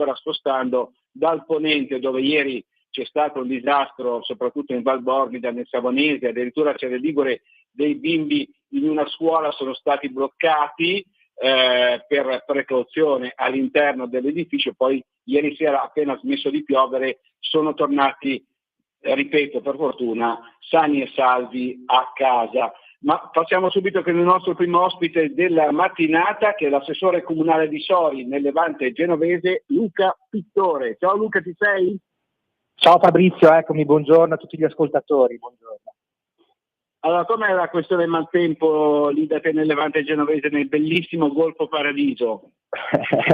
ora spostando dal ponente, dove ieri c'è stato un disastro, soprattutto in Val Borgida, nel Savonese, addirittura c'è nel Ligure dei bimbi in una scuola sono stati bloccati per precauzione all'interno dell'edificio. Poi ieri sera, appena smesso di piovere, sono tornati, ripeto, per fortuna, sani e salvi a casa. Ma passiamo subito con il nostro primo ospite della mattinata, che è l'assessore comunale di Sori, nel Levante genovese, Luca Pittore. Ciao Luca, ci sei? Ciao Fabrizio, eccomi, buongiorno a tutti gli ascoltatori, buongiorno. Allora, com'è la questione maltempo lì da te nel Levante genovese, nel bellissimo Golfo Paradiso?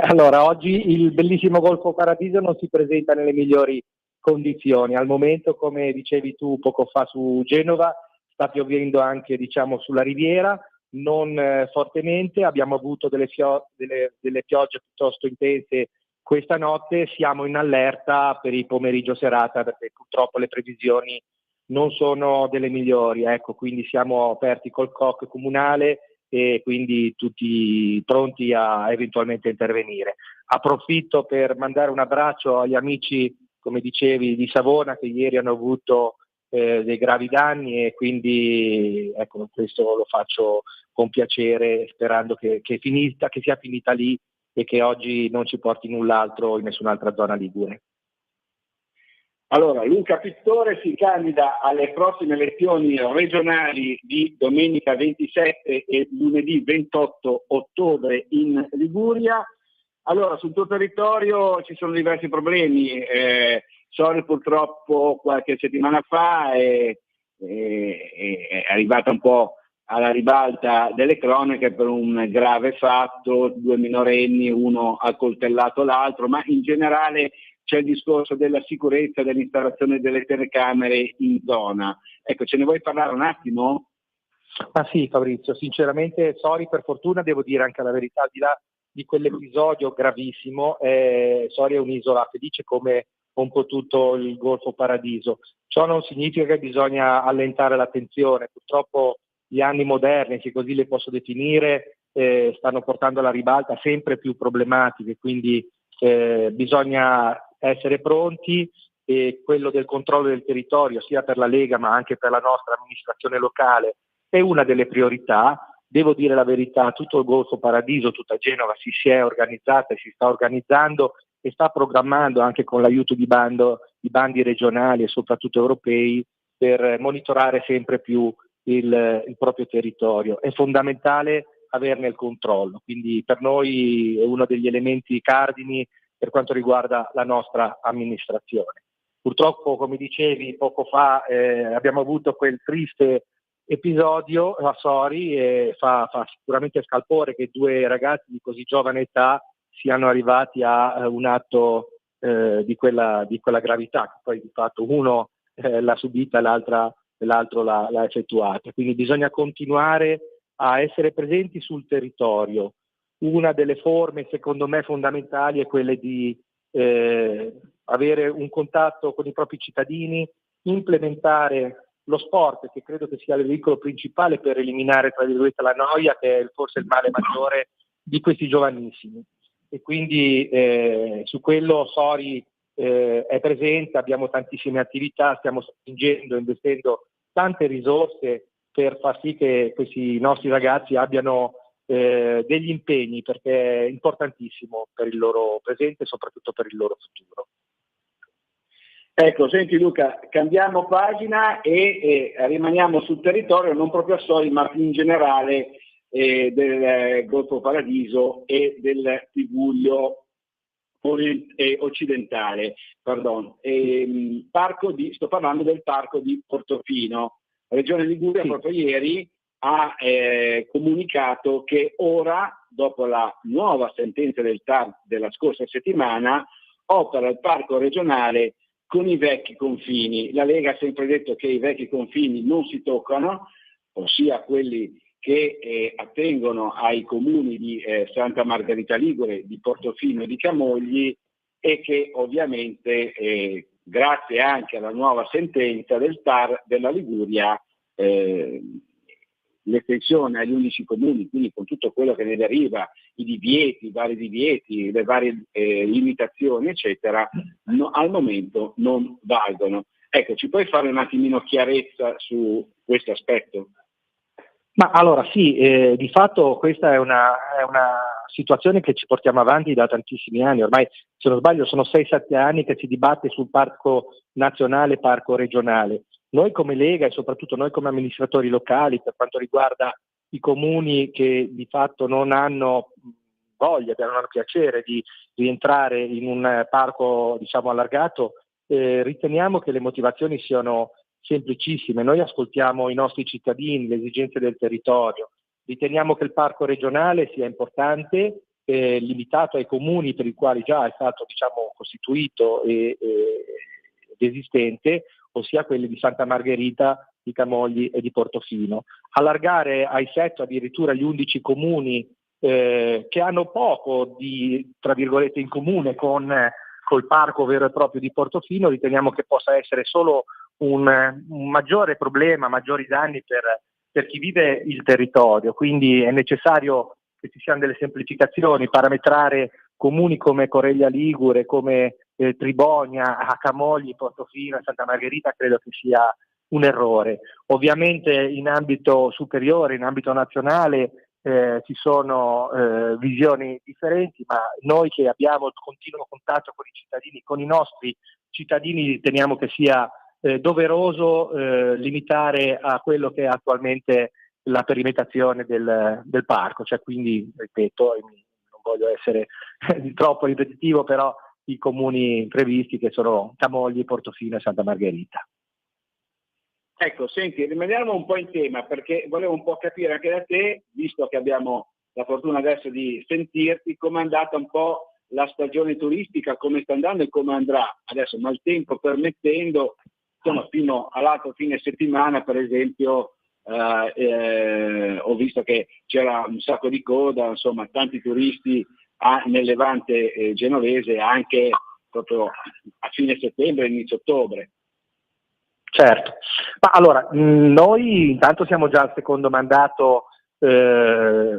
Allora, oggi il bellissimo Golfo Paradiso non si presenta nelle migliori condizioni. Al momento, come dicevi tu poco fa su Genova, sta piovendo anche, diciamo, sulla riviera, non fortemente. Abbiamo avuto delle piogge piuttosto intense questa notte. Siamo in allerta per il pomeriggio serata perché purtroppo le previsioni non sono delle migliori, ecco, quindi siamo aperti col COC comunale e quindi tutti pronti a eventualmente intervenire. Approfitto per mandare un abbraccio agli amici, come dicevi, di Savona, che ieri hanno avuto dei gravi danni, e quindi ecco, questo lo faccio con piacere, sperando che sia finita lì e che oggi non ci porti null'altro in nessun'altra zona ligure. Allora, Luca Pittore si candida alle prossime elezioni regionali di domenica 27 e lunedì 28 ottobre in Liguria. Allora, sul tuo territorio ci sono diversi problemi. Sori purtroppo qualche settimana fa è arrivata un po' alla ribalta delle cronache per un grave fatto, 2 minorenni, uno ha coltellato l'altro, ma in generale c'è il discorso della sicurezza, dell'installazione delle telecamere in zona. Ecco, ce ne vuoi parlare un attimo? Ah sì, Fabrizio, sinceramente Sori, per fortuna, devo dire anche la verità, al di là di quell'episodio gravissimo, Sori è un'isola felice come un po' tutto il Golfo Paradiso. Ciò non significa che bisogna allentare l'attenzione. Purtroppo gli anni moderni, se così le posso definire, stanno portando alla ribalta sempre più problematiche, quindi bisogna essere pronti, e quello del controllo del territorio, sia per la Lega ma anche per la nostra amministrazione locale, è una delle priorità. Devo dire la verità, tutto il Golfo Paradiso, tutta Genova si è organizzata e si sta organizzando e sta programmando, anche con l'aiuto di bandi regionali e soprattutto europei, per monitorare sempre più il proprio territorio. È fondamentale averne il controllo, quindi per noi è uno degli elementi cardini per quanto riguarda la nostra amministrazione. Purtroppo, come dicevi poco fa, abbiamo avuto quel triste episodio a Sori, e fa sicuramente scalpore che 2 ragazzi di così giovane età siano arrivati a un atto di quella gravità, che poi di fatto uno l'ha subita, l'altro l'ha effettuata. Quindi bisogna continuare a essere presenti sul territorio. Una delle forme, secondo me, fondamentali è quella di avere un contatto con i propri cittadini, implementare lo sport, che credo che sia il veicolo principale per eliminare, tra virgolette, la noia, che è forse il male maggiore di questi giovanissimi. E quindi su quello Sori è presente, abbiamo tantissime attività, stiamo spingendo, investendo tante risorse per far sì che questi nostri ragazzi abbiano degli impegni, perché è importantissimo per il loro presente e soprattutto per il loro futuro. Ecco, senti Luca, cambiamo pagina e rimaniamo sul territorio, non proprio a Sori, ma più in generale del Golfo Paradiso e del Tigullio occidentale. Sto parlando del parco di Portofino. La Regione Liguria proprio ieri ha comunicato che ora, dopo la nuova sentenza del TAR della scorsa settimana, opera il parco regionale con i vecchi confini. La Lega ha sempre detto che i vecchi confini non si toccano, ossia quelli che attengono ai comuni di Santa Margherita Ligure, di Portofino e di Camogli, e che ovviamente grazie anche alla nuova sentenza del TAR della Liguria l'estensione agli 11 comuni, quindi con tutto quello che ne deriva, i vari divieti, le varie limitazioni, eccetera, al momento non valgono. Ecco, ci puoi fare un attimino chiarezza su questo aspetto? Ma allora sì, di fatto questa è una situazione che ci portiamo avanti da tantissimi anni, ormai se non sbaglio sono 6-7 anni che si dibatte sul parco nazionale e parco regionale. Noi come Lega e soprattutto noi come amministratori locali, per quanto riguarda i comuni che di fatto non hanno voglia, non hanno piacere di rientrare in un parco diciamo allargato, riteniamo che le motivazioni siano semplicissime. Noi ascoltiamo i nostri cittadini, le esigenze del territorio. Riteniamo che il parco regionale sia importante, limitato ai comuni per i quali già è stato diciamo, costituito ed esistente, ossia quelli di Santa Margherita, di Camogli e di Portofino. Allargare ai 7 addirittura gli 11 comuni che hanno poco di, tra virgolette, in comune col parco vero e proprio di Portofino, riteniamo che possa essere solo un maggiore problema, maggiori danni per chi vive il territorio, quindi è necessario che ci siano delle semplificazioni, parametrare comuni come Coreglia Ligure, come Tribonia, a Camogli, Portofino e Santa Margherita credo che sia un errore. Ovviamente in ambito superiore, in ambito nazionale ci sono visioni differenti, ma noi che abbiamo continuo contatto con i cittadini, con i nostri cittadini, riteniamo che sia doveroso limitare a quello che è attualmente la perimetrazione del parco, cioè quindi, ripeto, non voglio essere troppo ripetitivo, però i comuni previsti che sono Camogli, Portofino e Santa Margherita. Ecco, senti, rimaniamo un po' in tema perché volevo un po' capire anche da te, visto che abbiamo la fortuna adesso di sentirti, come è andata un po' la stagione turistica, come sta andando e come andrà adesso, ma il tempo permettendo, insomma, fino all'altro fine settimana, per esempio, ho visto che c'era un sacco di coda, insomma, tanti turisti nel Levante genovese anche proprio a fine settembre, inizio ottobre. Certo, ma allora noi intanto siamo già al secondo mandato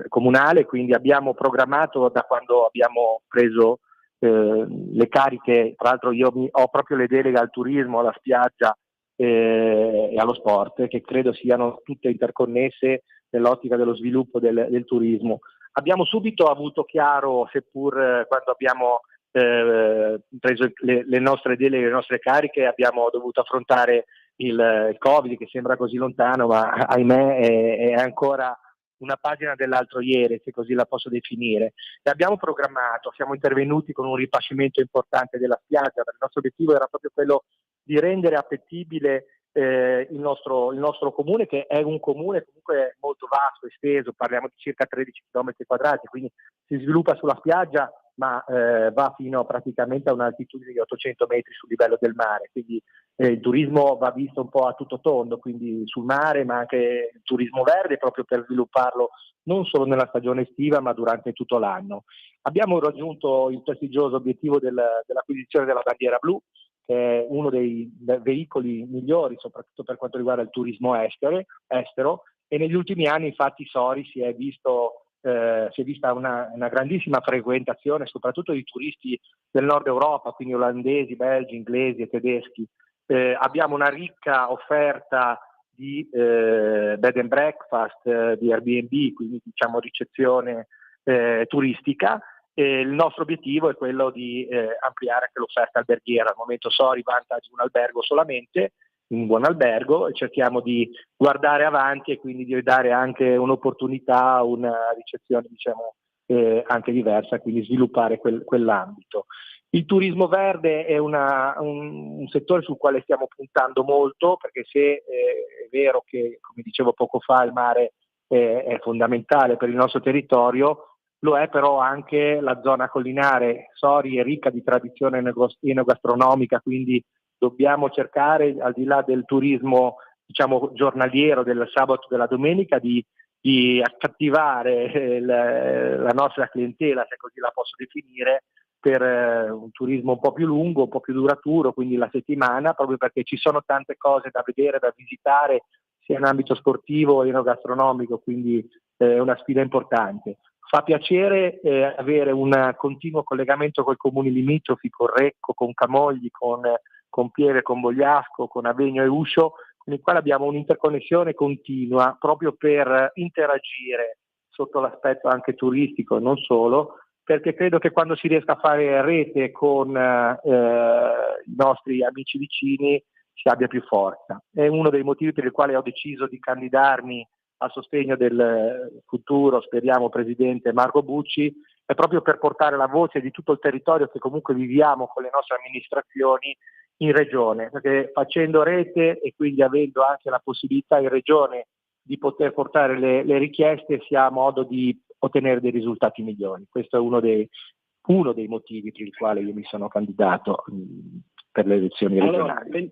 comunale, quindi abbiamo programmato da quando abbiamo preso le cariche, tra l'altro io ho proprio le deleghe al turismo, alla spiaggia e allo sport, che credo siano tutte interconnesse nell'ottica dello sviluppo del turismo. Abbiamo subito avuto chiaro, seppur quando abbiamo preso le nostre deleghe, le nostre cariche, abbiamo dovuto affrontare il Covid, che sembra così lontano, ma ahimè è ancora una pagina dell'altro ieri, se così la posso definire. E abbiamo programmato, siamo intervenuti con un ripascimento importante della spiaggia, perché il nostro obiettivo era proprio quello di rendere appetibile il nostro comune, che è un comune comunque molto vasto, esteso, parliamo di circa 13 km quadrati, quindi si sviluppa sulla spiaggia, ma va fino praticamente a un'altitudine di 800 metri sul livello del mare, quindi il turismo va visto un po' a tutto tondo, quindi sul mare, ma anche il turismo verde, proprio per svilupparlo non solo nella stagione estiva, ma durante tutto l'anno. Abbiamo raggiunto il prestigioso obiettivo dell'acquisizione della bandiera blu, che è uno dei veicoli migliori, soprattutto per quanto riguarda il turismo estero, e negli ultimi anni infatti Sori si è vista una grandissima frequentazione, soprattutto di turisti del nord Europa, quindi olandesi, belgi, inglesi e tedeschi. Abbiamo una ricca offerta di bed and breakfast, di Airbnb, quindi diciamo ricezione turistica. Il nostro obiettivo è quello di ampliare anche l'offerta alberghiera. Al momento Sori vanta di un albergo solamente, un buon albergo, e cerchiamo di guardare avanti e quindi di dare anche un'opportunità, una ricezione diciamo anche diversa, quindi sviluppare quell'ambito. Il turismo verde è un settore sul quale stiamo puntando molto, perché se è vero che, come dicevo poco fa, il mare è fondamentale per il nostro territorio, lo è però anche la zona collinare. Sori è ricca di tradizione enogastronomica, quindi dobbiamo cercare, al di là del turismo diciamo giornaliero del sabato e della domenica, di accattivare la nostra clientela, se così la posso definire, per un turismo un po' più lungo, un po' più duraturo, quindi la settimana, proprio perché ci sono tante cose da vedere, da visitare, sia in ambito sportivo e enogastronomico, quindi è una sfida importante. Fa piacere avere un continuo collegamento con i comuni limitrofi, con Recco, con Camogli, con Pieve, con Bogliasco, con Avegno e Uscio, con i quali abbiamo un'interconnessione continua proprio per interagire sotto l'aspetto anche turistico e non solo, perché credo che quando si riesca a fare rete con i nostri amici vicini si abbia più forza. È uno dei motivi per i quali ho deciso di candidarmi a sostegno del futuro, speriamo, presidente Marco Bucci, è proprio per portare la voce di tutto il territorio che comunque viviamo con le nostre amministrazioni in regione, perché facendo rete e quindi avendo anche la possibilità in regione di poter portare le richieste si ha modo di ottenere dei risultati migliori. Questo è uno dei motivi per il quale io mi sono candidato per le elezioni regionali.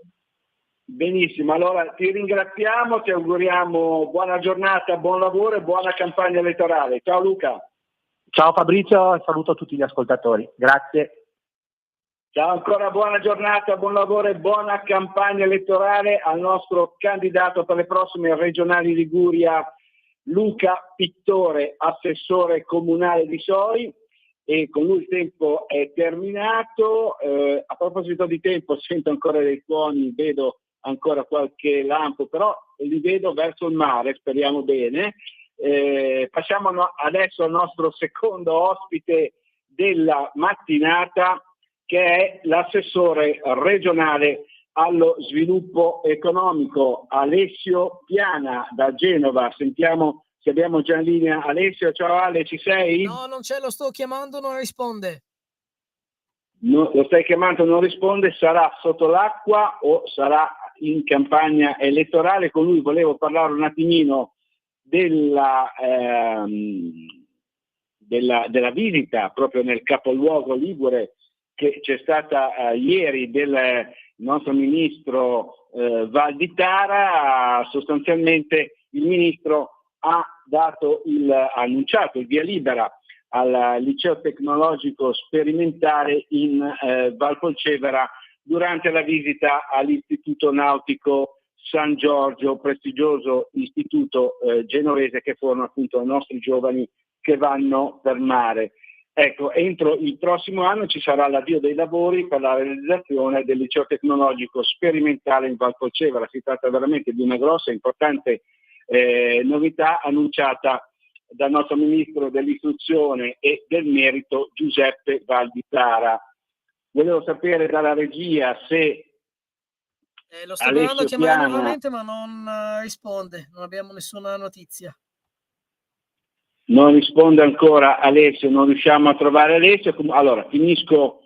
Benissimo, allora ti ringraziamo, ti auguriamo buona giornata, buon lavoro e buona campagna elettorale. Ciao Luca. Ciao Fabrizio e saluto tutti gli ascoltatori. Grazie. Ciao, ancora buona giornata, buon lavoro e buona campagna elettorale al nostro candidato per le prossime regionali Liguria, Luca Pittore, assessore comunale di Soi. E con lui il tempo è terminato. A proposito di tempo, sento ancora dei suoni, vedo ancora qualche lampo, però li vedo verso il mare, speriamo bene. Passiamo adesso al nostro secondo ospite della mattinata, che è l'assessore regionale allo sviluppo economico Alessio Piana da Genova. Sentiamo se abbiamo già in linea Alessio. Ciao Ale, ci sei? No, non c'è, lo sto chiamando, non risponde. No, lo stai chiamando, non risponde, sarà sotto l'acqua o sarà in campagna elettorale. Con lui volevo parlare un attimino della visita proprio nel capoluogo ligure che c'è stata ieri del nostro ministro Valditara. Sostanzialmente il ministro ha annunciato il via libera al liceo tecnologico sperimentale in Valpolcevera durante la visita all'Istituto Nautico San Giorgio, prestigioso istituto genovese che forma appunto i nostri giovani che vanno per mare. Ecco, entro il prossimo anno ci sarà l'avvio dei lavori per la realizzazione del liceo tecnologico sperimentale in Valpolcevera. Si tratta veramente di una grossa e importante novità annunciata dal nostro ministro dell'istruzione e del merito Giuseppe Valditara. Volevo sapere dalla regia se lo sto provando a chiamare nuovamente, ma non risponde, non abbiamo nessuna notizia. Non risponde ancora Alessio, non riusciamo a trovare Alessio. Allora, finisco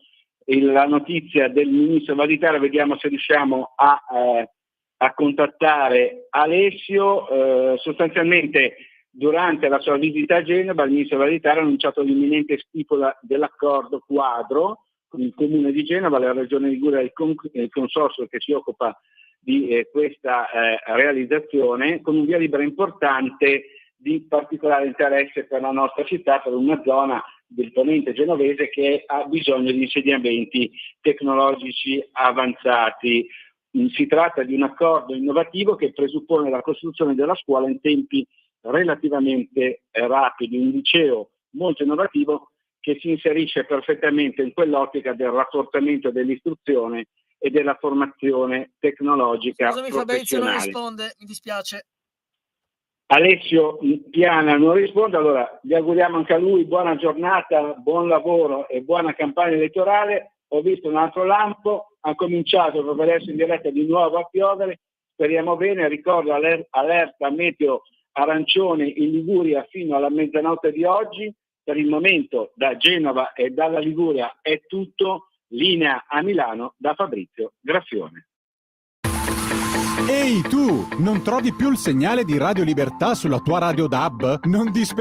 la notizia del ministro Valditara, vediamo se riusciamo a contattare Alessio. Sostanzialmente durante la sua visita a Genova il ministro Valditara ha annunciato l'imminente stipula dell'accordo quadro con il comune di Genova, la regione Liguria e il consorzio che si occupa di questa realizzazione, con un via libera importante di particolare interesse per la nostra città, per una zona del ponente genovese che ha bisogno di insediamenti tecnologici avanzati. Si tratta di un accordo innovativo che presuppone la costruzione della scuola in tempi relativamente rapidi, un liceo molto innovativo che si inserisce perfettamente in quell'ottica del rafforzamento dell'istruzione e della formazione tecnologica. Scusami Fabrizio, non risponde, mi dispiace. Alessio Piana non risponde, allora gli auguriamo anche a lui buona giornata, buon lavoro e buona campagna elettorale. Ho visto un altro lampo, ha cominciato proprio adesso in diretta di nuovo a piovere, speriamo bene. Ricordo allerta meteo arancione in Liguria fino alla mezzanotte di oggi. Per il momento da Genova e dalla Liguria è tutto. Linea a Milano da Fabrizio Graffione. Ehi tu, non trovi più il segnale di Radio Libertà sulla tua radio DAB? Non disperare.